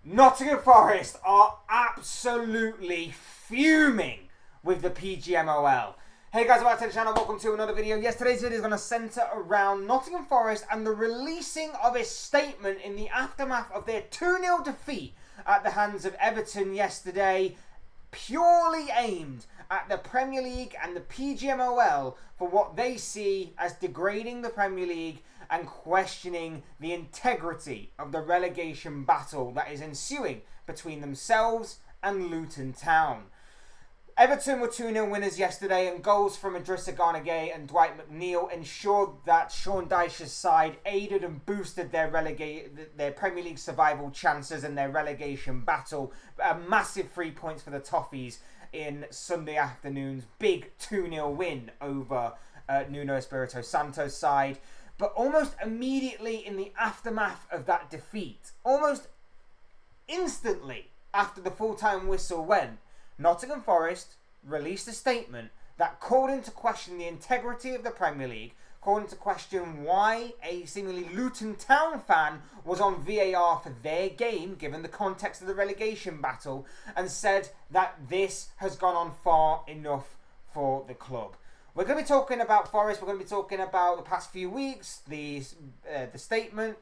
Nottingham Forest are absolutely fuming with the PGMOL. Hey guys, welcome to the channel, welcome to another video. Today's video is going to centre around Nottingham Forest and the releasing of a statement in the aftermath of their 2-0 defeat at the hands of Everton yesterday, purely aimed at the Premier League and the PGMOL for what they see as degrading the Premier League and questioning the integrity of the relegation battle that is ensuing between themselves and Luton Town. Everton were 2-0 winners yesterday, and goals from Idrissa Gana Gueye and Dwight McNeil ensured that Sean Dyche's side aided and boosted their Premier League survival chances and their relegation battle. A massive 3 points for the Toffees in Sunday afternoon's big 2-0 win over Nuno Espirito Santo's side. But almost immediately in the aftermath of that defeat, almost instantly after the full-time whistle went, Nottingham Forest released a statement that called into question the integrity of the Premier League, called into question why a seemingly Luton Town fan was on VAR for their game, given the context of the relegation battle, and said that this has gone on far enough for the club. We're going to be talking about Forest. We're going to be talking about the past few weeks, the statement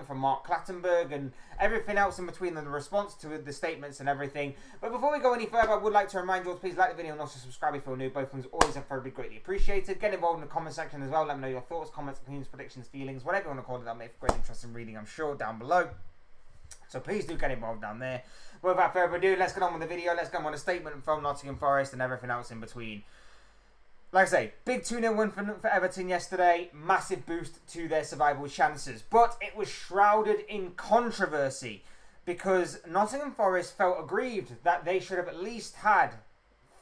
from Mark Clattenburg, and everything else in between, and the response to the statements and everything. But before we go any further, I would like to remind you all to please like the video and also subscribe if you're new. Both things always and very greatly appreciated. Get involved in the comment section as well. Let me know your thoughts, comments, opinions, predictions, feelings, whatever you want to call it. That'll make for great interest in reading, I'm sure, down below. So please do get involved down there. But without further ado, let's get on with the video. Let's get on with the statement from Nottingham Forest and everything else in between. Like I say, big 2-0 win for Everton yesterday. Massive boost to their survival chances. But it was shrouded in controversy because Nottingham Forest felt aggrieved that they should have at least had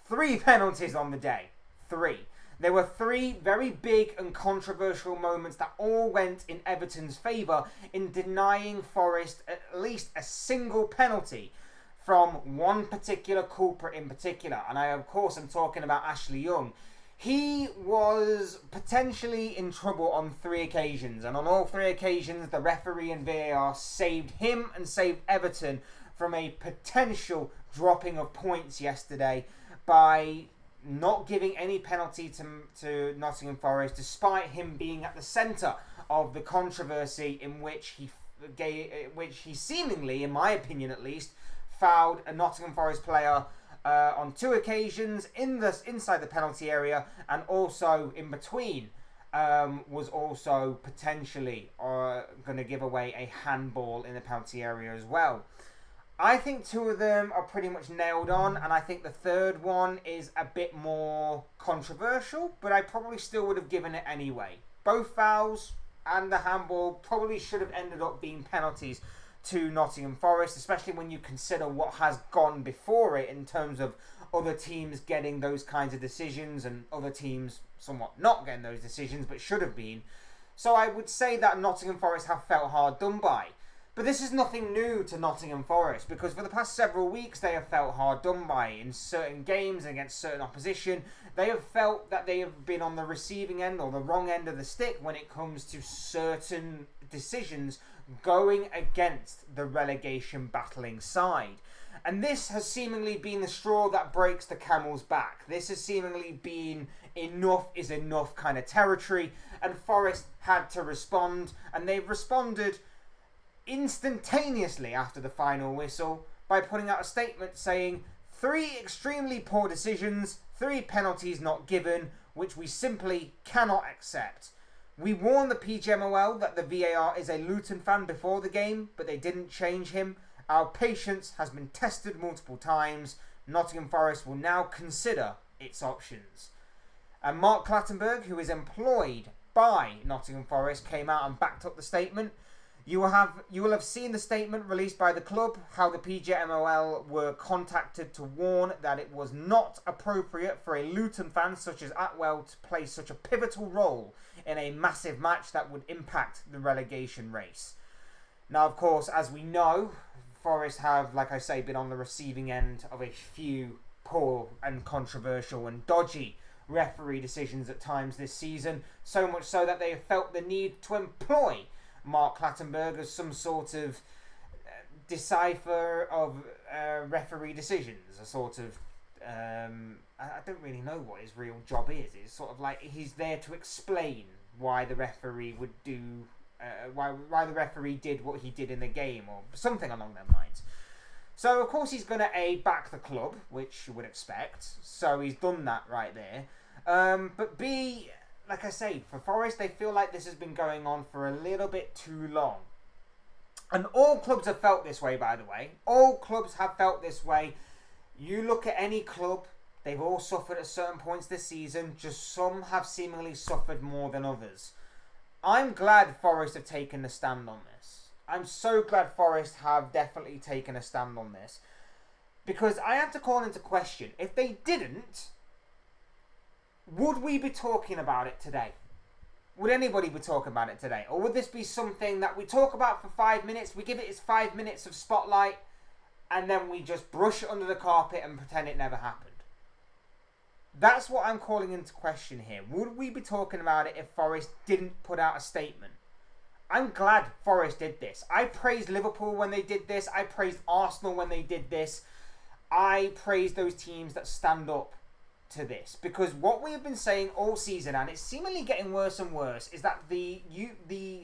3 penalties on the day. 3. There were 3 very big and controversial moments that all went in Everton's favour in denying Forest at least a single penalty from one particular culprit in particular. And I, of course, am talking about Ashley Young. He was potentially in trouble on 3 occasions, and on all 3 occasions the referee and VAR saved him and saved Everton from a potential dropping of points yesterday by not giving any penalty to Nottingham Forest, despite him being at the centre of the controversy in which he seemingly, in my opinion at least, fouled a Nottingham Forest player on 2 occasions inside the penalty area, and also in between was also potentially going to give away a handball in the penalty area as well. I think 2 of them are pretty much nailed on, and I think the 3rd one is a bit more controversial, but I probably still would have given it anyway. Both fouls and the handball probably should have ended up being penalties to Nottingham Forest, especially when you consider what has gone before it in terms of other teams getting those kinds of decisions and other teams somewhat not getting those decisions but should have been. So I would say that Nottingham Forest have felt hard done by. But this is nothing new to Nottingham Forest, because for the past several weeks they have felt hard done by in certain games against certain opposition. They have felt that they have been on the receiving end or the wrong end of the stick when it comes to certain decisions going against the relegation battling side. And this has seemingly been the straw that breaks the camel's back. This has seemingly been enough is enough kind of territory, and Forest had to respond, and they've responded instantaneously after the final whistle by putting out a statement saying 3 extremely poor decisions, 3 penalties not given, which we simply cannot accept. We warned the PGMOL that the VAR is a Luton fan before the game, but they didn't change him. Our patience has been tested multiple times. Nottingham Forest will now consider its options. And Mark Clattenburg, who is employed by Nottingham Forest, came out and backed up the statement. You will have seen the statement released by the club, how the PGMOL were contacted to warn that it was not appropriate for a Luton fan such as Atwell to play such a pivotal role in a massive match that would impact the relegation race. Now, of course, as we know, Forest have, like I say, been on the receiving end of a few poor and controversial and dodgy referee decisions at times this season, so much so that they have felt the need to employ Mark Clattenburg as some sort of decipher of referee decisions, a sort of I don't really know what his real job is. It's sort of like he's there to explain why the referee would do why the referee did what he did in the game, or something along them lines. So of course he's going to back the club, which you would expect. So he's done that right there. But B, like I say, for Forest, they feel like this has been going on for a little bit too long. And all clubs have felt this way, by the way. All clubs have felt this way. You look at any club, they've all suffered at certain points this season. Just some have seemingly suffered more than others. I'm glad Forest have taken a stand on this. I'm so glad Forest have definitely taken a stand on this. Because I have to call into question, if they didn't, would we be talking about it today? Would anybody be talking about it today? Or would this be something that we talk about for 5 minutes, we give it its 5 minutes of spotlight, and then we just brush it under the carpet and pretend it never happened? That's what I'm calling into question here. Would we be talking about it if Forest didn't put out a statement? I'm glad Forest did this. I praised Liverpool when they did this. I praised Arsenal when they did this. I praise those teams that stand up to this, because what we have been saying all season, and it's seemingly getting worse and worse, is that the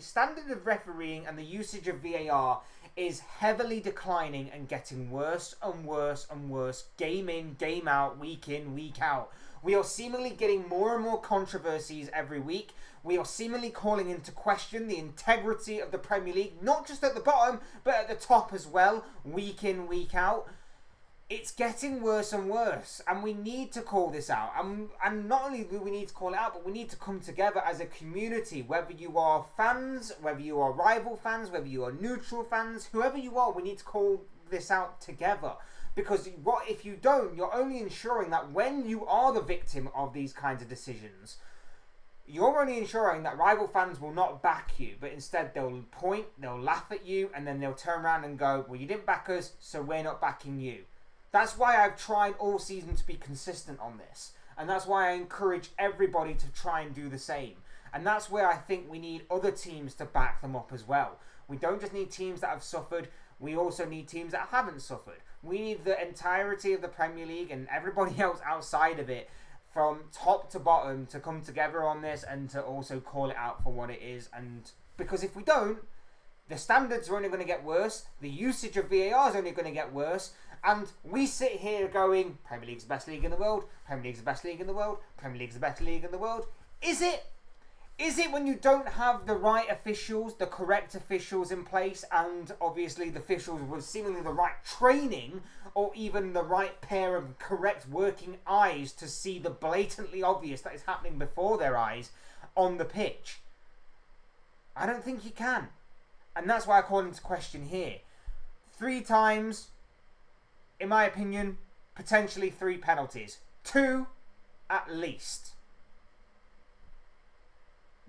standard of refereeing and the usage of VAR is heavily declining and getting worse and worse and worse, game in, game out, week in, week out. We are seemingly getting more and more controversies every week. We are seemingly calling into question the integrity of the Premier League, not just at the bottom, but at the top as well, week in, week out. It's getting worse and worse, and we need to call this out. And not only do we need to call it out, but we need to come together as a community, whether you are fans, whether you are rival fans, whether you are neutral fans, whoever you are, we need to call this out together. Because what if you don't, you're only ensuring that when you are the victim of these kinds of decisions, you're only ensuring that rival fans will not back you, but instead they'll point, they'll laugh at you, and then they'll turn around and go, well, you didn't back us, so we're not backing you. That's why I've tried all season to be consistent on this. And that's why I encourage everybody to try and do the same. And that's where I think we need other teams to back them up as well. We don't just need teams that have suffered. We also need teams that haven't suffered. We need the entirety of the Premier League and everybody else outside of it, from top to bottom, to come together on this and to also call it out for what it is. And because if we don't, the standards are only going to get worse. The usage of VAR is only going to get worse. And we sit here going, Premier League's the best league in the world, Premier League's the best league in the world, Premier League's the best league in the world. Is it? Is it when you don't have the right officials, the correct officials in place, and obviously the officials with seemingly the right training, or even the right pair of correct working eyes to see the blatantly obvious that is happening before their eyes on the pitch? I don't think you can. And that's why I call into question here. 3 times, in my opinion, potentially 3 penalties. 2 at least.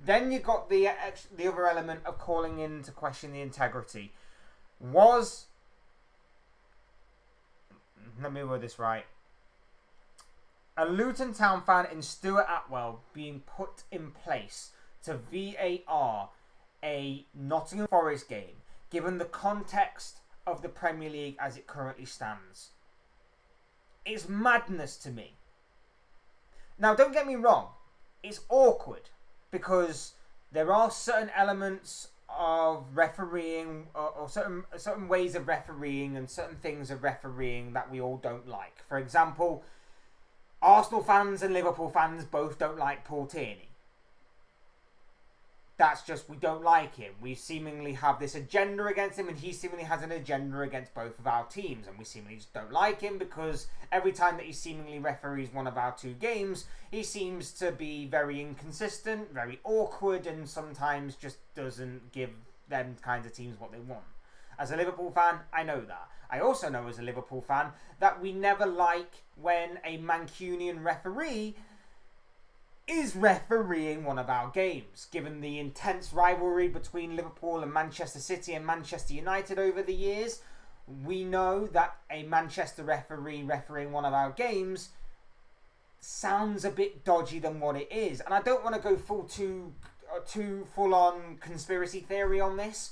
Then you got the other element of calling into question the integrity. Let me word this right. A Luton Town fan in Stuart Atwell being put in place to VAR a Nottingham Forest game, given the context of the Premier League as it currently stands. It's madness to me. Now, don't get me wrong. It's awkward because there are certain elements of refereeing or certain ways of refereeing and certain things of refereeing that we all don't like. For example, Arsenal fans and Liverpool fans both don't like Paul Tierney. That's just, we don't like him. We seemingly have this agenda against him, and he seemingly has an agenda against both of our teams. And we seemingly just don't like him because every time that he seemingly referees one of our 2 games, he seems to be very inconsistent, very awkward, and sometimes just doesn't give them kinds of teams what they want. As a Liverpool fan, I know that. I also know as a Liverpool fan that we never like when a Mancunian referee is refereeing one of our games. Given the intense rivalry between Liverpool and Manchester City and Manchester United over the years, we know that a Manchester referee refereeing one of our games sounds a bit dodgy than what it is. And I don't want to go too full on conspiracy theory on this,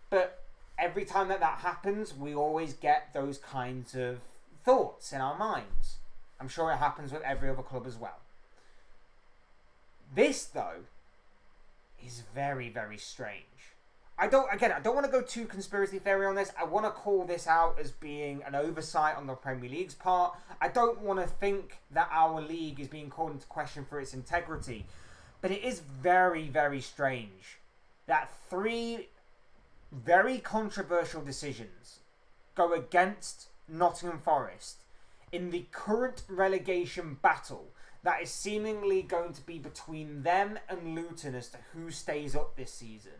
but every time that happens, we always get those kinds of thoughts in our minds. I'm sure it happens with every other club as well. This, though, is very, very strange. I don't want to go too conspiracy theory on this. I want to call this out as being an oversight on the Premier League's part. I don't want to think that our league is being called into question for its integrity. But it is very, very strange that 3 very controversial decisions go against Nottingham Forest in the current relegation battle that is seemingly going to be between them and Luton as to who stays up this season.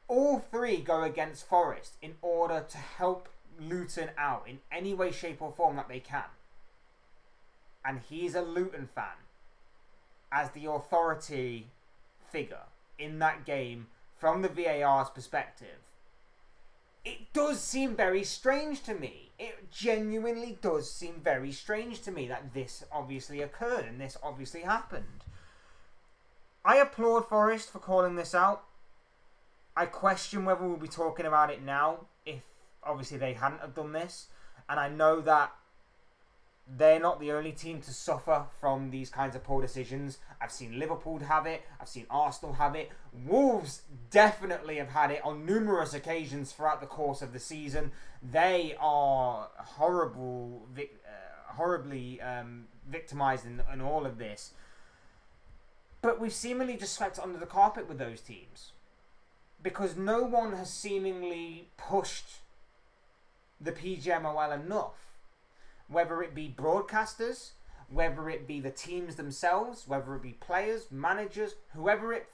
All 3 go against Forest in order to help Luton out in any way, shape or form that they can. And he's a Luton fan as the authority figure in that game from the VAR's perspective. It does seem very strange to me. It genuinely does seem very strange to me that this obviously occurred and this obviously happened. I applaud Forest for calling this out. I question whether we'll be talking about it now if obviously they hadn't have done this. And I know that they're not the only team to suffer from these kinds of poor decisions. I've seen Liverpool have it. I've seen Arsenal have it. Wolves definitely have had it on numerous occasions throughout the course of the season. They are horribly victimised in all of this. But we've seemingly just swept it under the carpet with those teams, because no one has seemingly pushed the PGMOL enough. Whether it be broadcasters, whether it be the teams themselves, whether it be players, managers, whoever it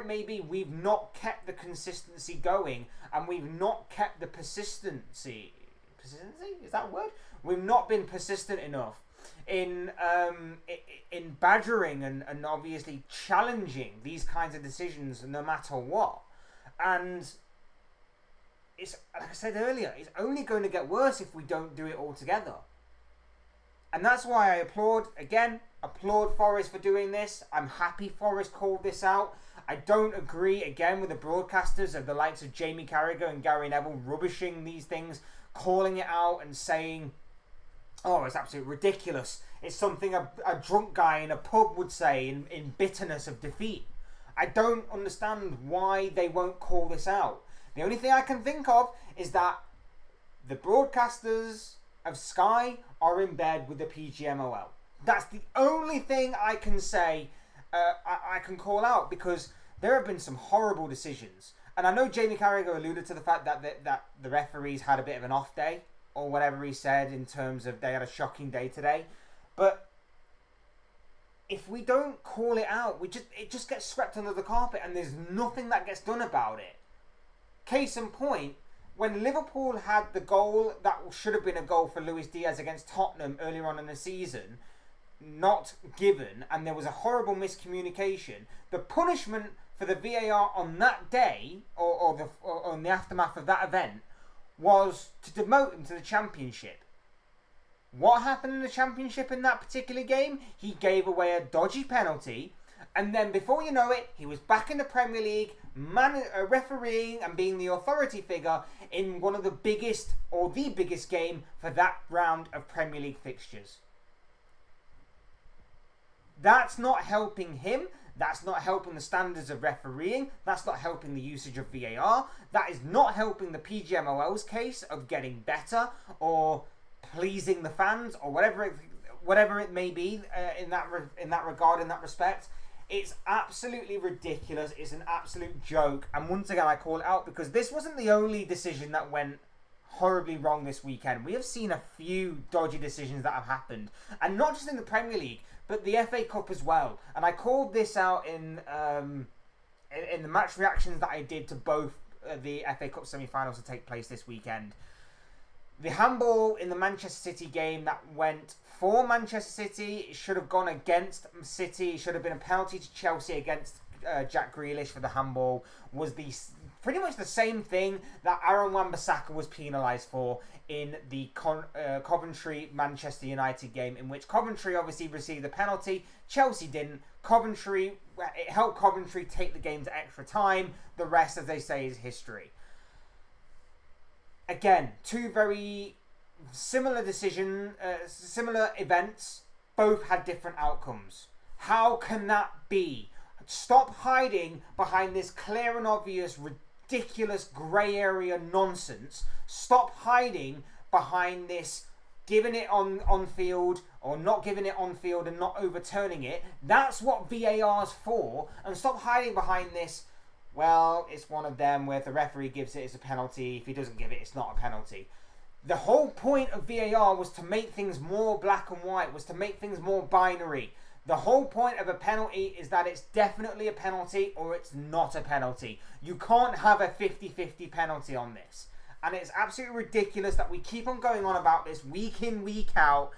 may be, we've not kept the consistency going, and we've not kept the persistency. Persistency? Is that a word? We've not been persistent enough in badgering and obviously challenging these kinds of decisions no matter what. And it's, like I said earlier, it's only going to get worse if we don't do it all together. And that's why I applaud Forest for doing this. I'm happy Forest called this out. I don't agree, again, with the broadcasters of the likes of Jamie Carragher and Gary Neville rubbishing these things, calling it out and saying, oh, it's absolutely ridiculous. It's something a drunk guy in a pub would say in bitterness of defeat. I don't understand why they won't call this out. The only thing I can think of is that the broadcasters of Sky are in bed with the PGMOL. That's the only thing I can say I can call out, because there have been some horrible decisions. And I know Jamie Carragher alluded to the fact that the referees had a bit of an off day, or whatever he said, in terms of they had a shocking day today. But if we don't call it out, it just gets swept under the carpet and there's nothing that gets done about it. Case in point, when Liverpool had the goal that should have been a goal for Luis Diaz against Tottenham earlier on in the season, not given, and there was a horrible miscommunication, the punishment for the VAR on that day, or in the aftermath of that event, was to demote him to the Championship. What happened in the Championship in that particular game? He gave away a dodgy penalty, and then before you know it, he was back in the Premier League, refereeing and being the authority figure in one of the biggest, or the biggest game for that round of Premier League fixtures. That's not helping him. That's not helping the standards of refereeing. That's not helping the usage of VAR. That is not helping the PGMOL's case of getting better or pleasing the fans, or whatever it may be in that regard, in that respect. It's absolutely ridiculous. It's an absolute joke. And once again, I call it out because this wasn't the only decision that went horribly wrong this weekend. We have seen a few dodgy decisions that have happened, and not just in the Premier League, but the FA Cup as well. And I called this out in the match reactions that I did to both the FA Cup semi-finals to take place this weekend. The handball in the Manchester City game that went for Manchester City, it should have gone against City. It should have been a penalty to Chelsea against Jack Grealish for the handball. Was pretty much the same thing that Aaron Wan-Bissaka was penalised for in the Coventry-Manchester United game, in which Coventry obviously received the penalty, Chelsea didn't. It helped Coventry take the game to extra time. The rest, as they say, is history. Again, two very similar similar events, both had different outcomes. How can that be? Stop hiding behind this clear and obvious, ridiculous grey area nonsense. Stop hiding behind this giving it on field or not giving it on field and not overturning it. That's what VAR's for. And stop hiding behind this, well, it's one of them where if the referee gives it, it's a penalty. If he doesn't give it, it's not a penalty. The whole point of VAR was to make things more black and white, was to make things more binary. The whole point of a penalty is that it's definitely a penalty or it's not a penalty. You can't have a 50-50 penalty on this. And it's absolutely ridiculous that we keep on going on about this week in, week out.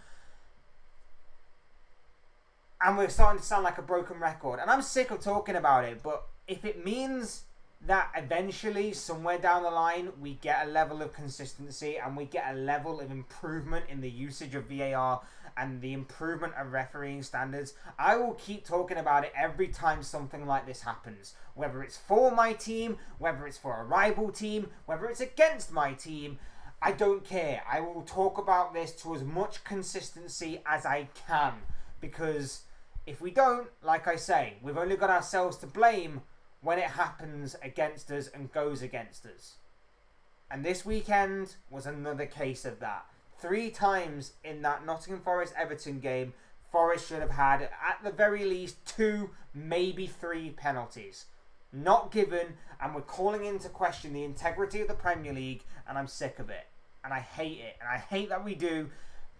And we're starting to sound like a broken record. And I'm sick of talking about it, but if it means that eventually, somewhere down the line, we get a level of consistency and we get a level of improvement in the usage of VAR and the improvement of refereeing standards, I will keep talking about it every time something like this happens. Whether it's for my team, whether it's for a rival team, whether it's against my team, I don't care. I will talk about this to as much consistency as I can. Because if we don't, like I say, we've only got ourselves to blame when it happens against us and goes against us. And this weekend was another case of that. 3 times in that Nottingham Forest Everton game, Forest should have had at the very least 2, maybe 3 penalties. Not given, and we're calling into question the integrity of the Premier League, and I'm sick of it. And I hate it. And I hate that we do,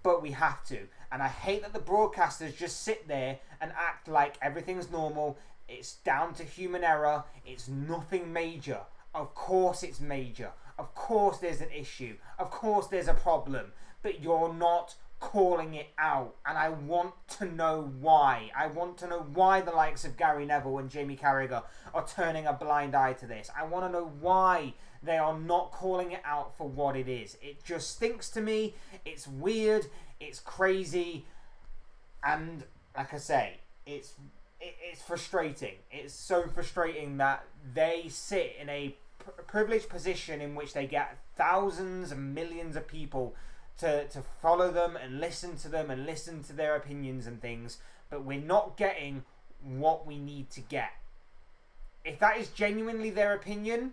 but we have to. And I hate that the broadcasters just sit there and act like everything's normal. It's down to human error. It's nothing major. Of course it's major. Of course there's an issue. Of course there's a problem. But you're not calling it out. And I want to know why. I want to know why the likes of Gary Neville and Jamie Carragher are turning a blind eye to this. I want to know why they are not calling it out for what it is. It just stinks to me. It's weird. It's crazy. And like I say, it's frustrating. It's so frustrating that they sit in a privileged position in which they get thousands and millions of people to follow them and listen to them and listen to their opinions and things, but we're not getting what we need to get. If that is genuinely their opinion,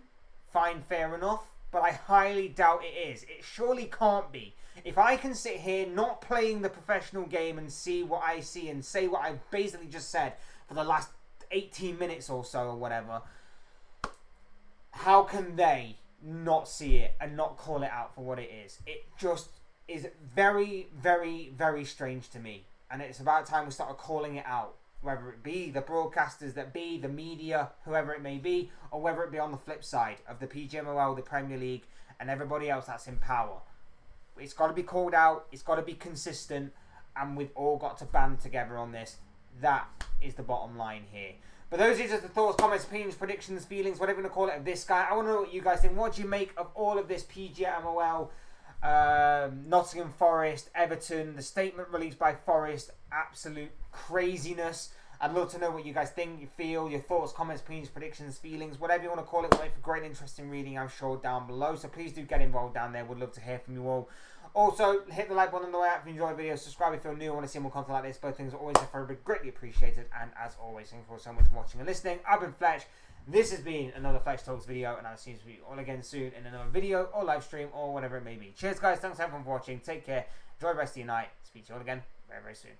fine, fair enough, but I highly doubt it is. It surely can't be. If I can sit here not playing the professional game and see what I see and say what I've basically just said for the last 18 minutes or so or whatever, how can they not see it and not call it out for what it is? It just is very, very, very strange to me. And it's about time we started calling it out. Whether it be the broadcasters, that be the media, whoever it may be, or whether it be on the flip side of the PGMOL, the Premier League, and everybody else that's in power. It's got to be called out. It's got to be consistent. And we've all got to band together on this. That is the bottom line here. But those are just the thoughts, comments, opinions, predictions, feelings, whatever you want to call it, of this guy. I want to know what you guys think. What do you make of all of this PGMOL, Nottingham Forest, Everton, the statement released by Forest? Absolute craziness. I'd love to know what you guys think, you feel, your thoughts, comments, opinions, predictions, feelings, whatever you want to call it. We'll wait for great interesting reading, I'm sure, down below. So please do get involved down there. Would love to hear from you all. Also, hit the like button on the way out if you enjoy the video. Subscribe if you're new and want to see more content like this. Both things are always very greatly appreciated. And as always, thank you all so much for watching and listening. I've been Fletch. This has been another Fletch Talks video, and I'll see you all again soon in another video or live stream or whatever it may be. Cheers, guys. Thanks everyone for watching. Take care. Enjoy the rest of your night. Speak to you all again very, very soon.